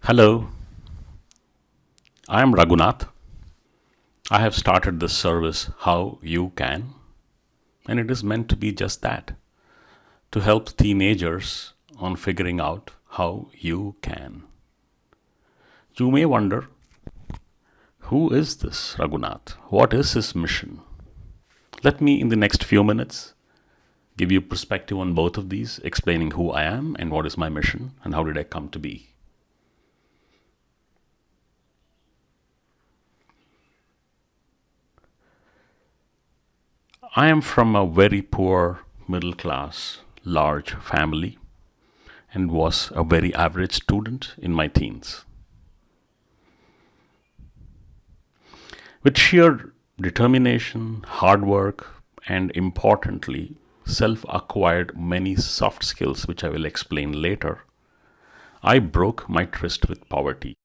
Hello, I am Raghunath. I have started this service, How You Can, and it is meant to be just that, to help teenagers on figuring out how you can. You may wonder, who is this Raghunath? What is his mission? Let me, in the next few minutes, give you perspective on both of these, explaining who I am and what is my mission and how did I come to be. I am from a very poor, middle class, large family and was a very average student in my teens. With sheer determination, hard work, and importantly, self acquired many soft skills, which I will explain later, I broke my tryst with poverty.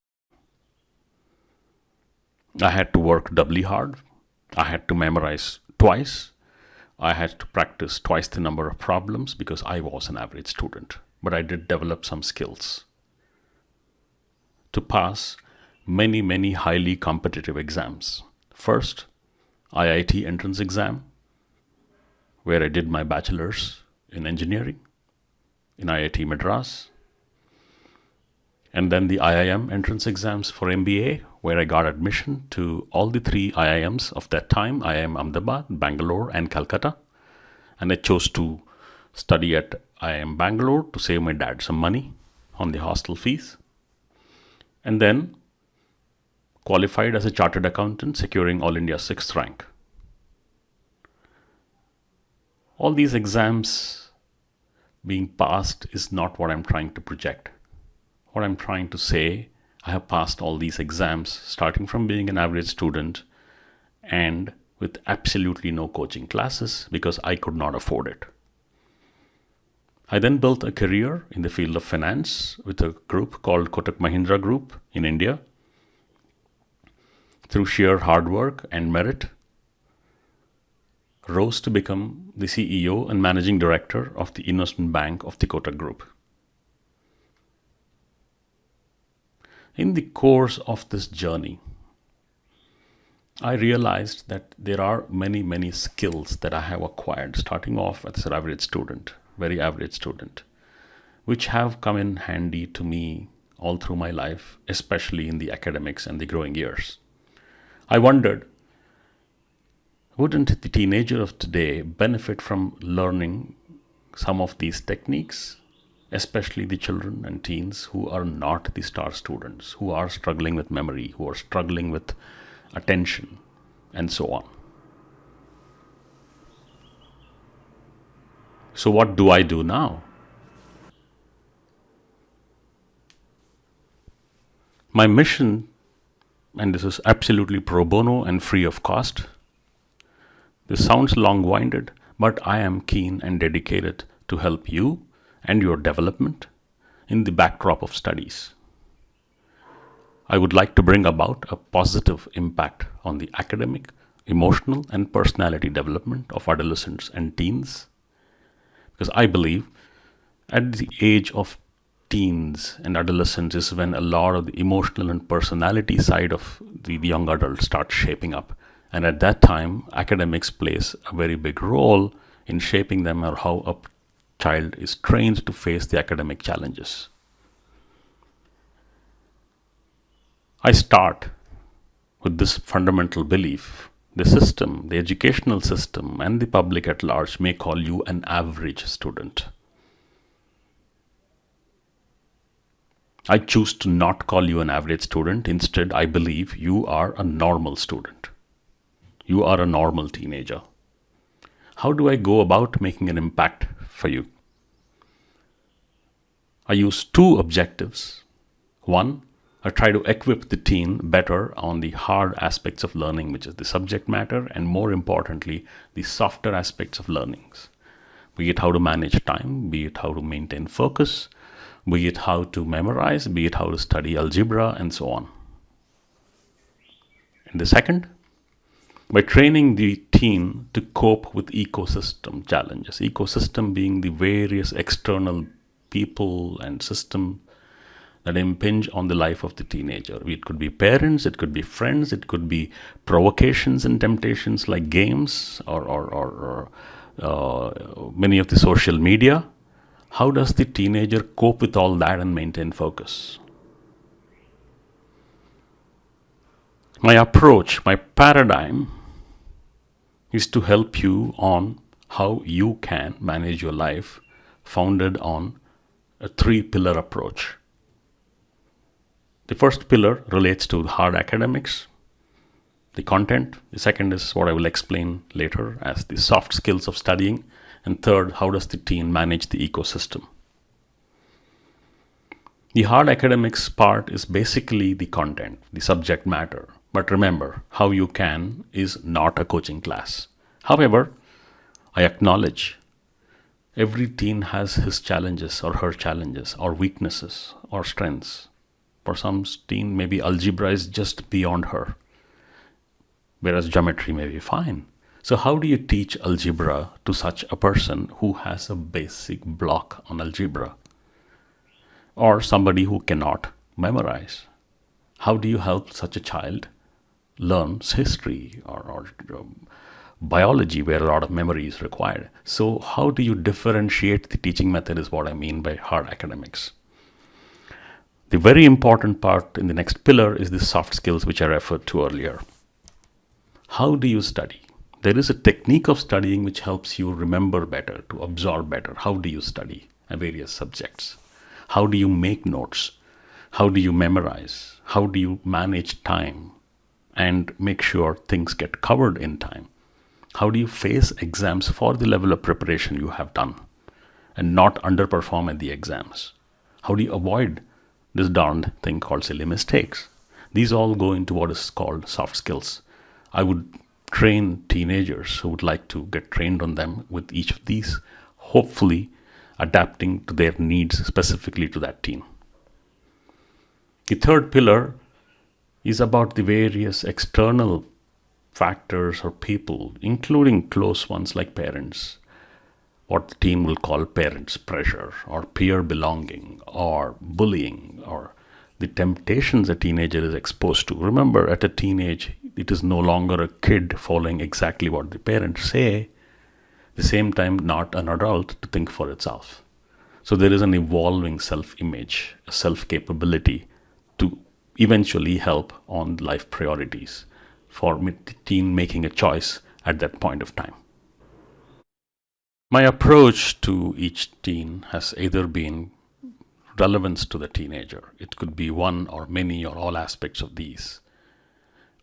I had to work doubly hard. I had to memorize twice. I had to practice twice the number of problems because I was an average student. But I did develop some skills to pass many highly competitive exams. First, IIT entrance exam, where I did my bachelor's in engineering in IIT Madras. And then the IIM entrance exams for MBA, where I got admission to all the three IIMs of that time, IIM Ahmedabad, Bangalore, and Calcutta. And I chose to study at IIM Bangalore to save my dad some money on the hostel fees. And then qualified as a chartered accountant, securing All India 6th rank. All these exams being passed is not what I'm trying to project. What I'm trying to say, I have passed all these exams starting from being an average student and with absolutely no coaching classes because I could not afford it. I then built a career in the field of finance with a group called Kotak Mahindra Group in India. Through sheer hard work and merit, rose to become the CEO and managing director of the investment bank of the Kotak Group. In the course of this journey, I realized that there are many skills that I have acquired starting off as an average student, very average student, which have come in handy to me all through my life, especially in the academics and the growing years. I wondered, wouldn't the teenager of today benefit from learning some of these techniques, especially the children and teens who are not the star students, who are struggling with memory, who are struggling with attention, and so on. So what do I do now? My mission, and this is absolutely pro bono and free of cost. This sounds long-winded, but I am keen and dedicated to help you and your development in the backdrop of studies. I would like to bring about a positive impact on the academic, emotional, and personality development of adolescents and teens, because I believe at the age of teens and adolescents is when a lot of the emotional and personality side of the young adult starts shaping up. And at that time, academics plays a very big role in shaping them or how a child is trained to face the academic challenges. I start with this fundamental belief. The system, the educational system, and the public at large may call you an average student. I choose to not call you an average student. Instead, I believe you are a normal student. You are a normal teenager. How do I go about making an impact for you? I use two objectives. One, I try to equip the teen better on the hard aspects of learning, which is the subject matter, and more importantly, the softer aspects of learnings. Be it how to manage time, be it how to maintain focus, be it how to memorize, be it how to study algebra, and so on. And the second, by training the teen to cope with ecosystem challenges, ecosystem being the various external people and system that impinge on the life of the teenager. It could be parents, it could be friends, it could be provocations and temptations like games or many of the social media. How does the teenager cope with all that and maintain focus? My approach, my paradigm is to help you on how you can manage your life founded on a three-pillar approach. The first pillar relates to hard academics, the content. The second is what I will explain later as the soft skills of studying. And third, how does the teen manage the ecosystem? The hard academics part is basically the content, the subject matter. But remember, how you can is not a coaching class. However, I acknowledge every teen has his challenges or her challenges or weaknesses or strengths. For some teen, maybe algebra is just beyond her, whereas geometry may be fine. So how do you teach algebra to such a person who has a basic block on algebra? Or somebody who cannot memorize? How do you help such a child learn history or biology where a lot of memory is required? So how do you differentiate the teaching method is what I mean by hard academics. The very important part in the next pillar is the soft skills which I referred to earlier. How do you study? There is a technique of studying which helps you remember better, to absorb better. How do you study various subjects? How do you make notes? How do you memorize? How do you manage time and make sure things get covered in time? How do you face exams for the level of preparation you have done and not underperform at the exams? How do you avoid this darned thing called silly mistakes? These all go into what is called soft skills. I would train teenagers who would like to get trained on them with each of these, hopefully adapting to their needs specifically to that teen. The third pillar is about the various external factors or people, including close ones like parents, what the teen will call parents' pressure or peer belonging or bullying or the temptations a teenager is exposed to. Remember, at a teenage, it is no longer a kid following exactly what the parents say, at the same time not an adult to think for itself. So there is an evolving self-image, a self-capability to eventually help on life priorities for the teen making a choice at that point of time. My approach to each teen has either been relevance to the teenager. It could be one or many or all aspects of these,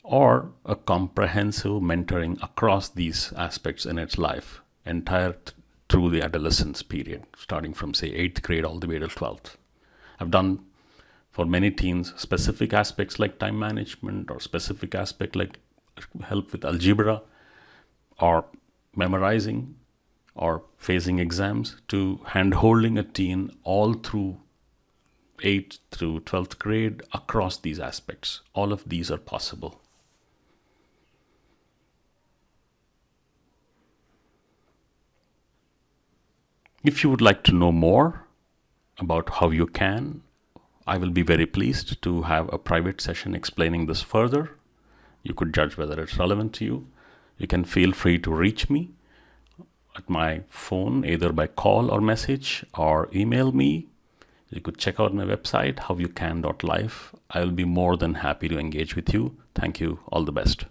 or a comprehensive mentoring across these aspects in its life, through the adolescence period, starting from say 8th grade all the way to 12th. I've done for many teens specific aspects like time management or specific aspect like help with algebra or memorizing or facing exams to hand-holding a teen all through 8th through 12th grade across these aspects. All of these are possible. If you would like to know more about how you can, I will be very pleased to have a private session explaining this further. You could judge whether it's relevant to you. You can feel free to reach me at my phone, either by call or message, or email me. You could check out my website, howyoucan.life. I will be more than happy to engage with you. Thank you. All the best.